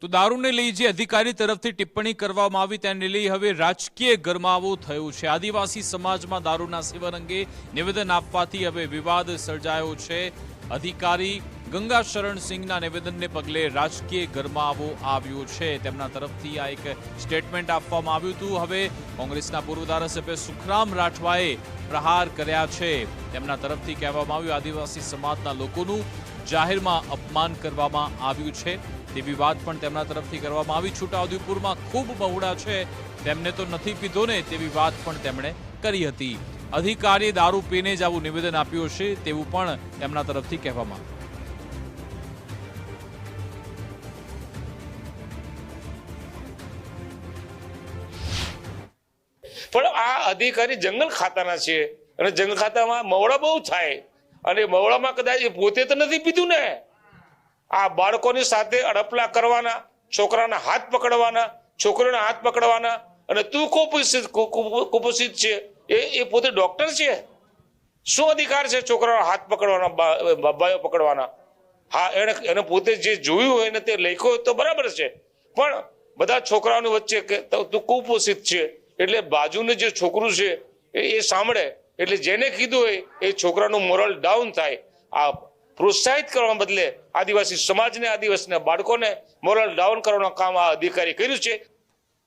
તો દારૂને લઈ જે અધિકારી તરફથી ટિપ્પણી કરવામાં આવી તેને લઈ હવે રાજકીય ગરમાવો થયો છે। આદિવાસી સમાજમાં દારૂના સેવન અંગે નિવેદન આપવાથી હવે વિવાદ સર્જાયો છે। અધિકારી ગંગાશરણ સિંહના નિવેદનને પગલે રાજકીય ગરમાવો આવ્યો છે। તેમના તરફથી આ એક સ્ટેટમેન્ટ આપવામાં આવ્યું હતું। હવે કોંગ્રેસના પૂર્વ ધારાસભ્ય સુખરામ રાઠવાએ પ્રહાર કર્યા છે। તેમના તરફથી કહેવામાં આવ્યું આદિવાસી સમાજના લોકોનું જાહેરમાં અપમાન કરવામાં આવ્યું છે તેવી વાત પણ તેમના તરફથી કરવામાં આવી। છોટાઉદેપુરમાં ખૂબ બહોળા છે, તેમને તો નથી પીધો ને તેવી વાત પણ તેમણે કરી હતી। અધિકારીએ દારૂ પીને જ આવું નિવેદન આપ્યું છે તેવું પણ તેમના તરફથી કહેવામાં આવ્યું। પણ આ અધિકારી જંગલ ખાતાના છે અને જંગલ ખાતામાં મવડા બહુ થાય અને મવડામાં કદાચ એ પોતે તો નથી પીધું ને। આ બાળકોની સાથે અડપલા કરવાના, છોકરાના હાથ પકડવાના, છોકરીઓના હાથ પકડવાના અને તું કુપોષિત છે એ પોતે ડોક્ટર છે। શું અધિકાર છે છોકરાના હાથ પકડવાના, બાબાઓ પકડવાના? હા, એને પોતે જે જોયું હોય ને તે લખ્યો હોય તો બરાબર છે, પણ બધા છોકરાઓની વચ્ચે કે તું કુપોષિત છે એટલે બાજુનું જે છોકરું છે એ સાંભળે એટલે જેને કીધું હોય એ છોકરાનું મોરલ ડાઉન થાય। આ પ્રોત્સાહિત કરવા બદલે આદિવાસી સમાજને, આદિવાસીના બાળકોને મોરલ ડાઉન કરવાનું કામ આ અધિકારી કર્યું છે।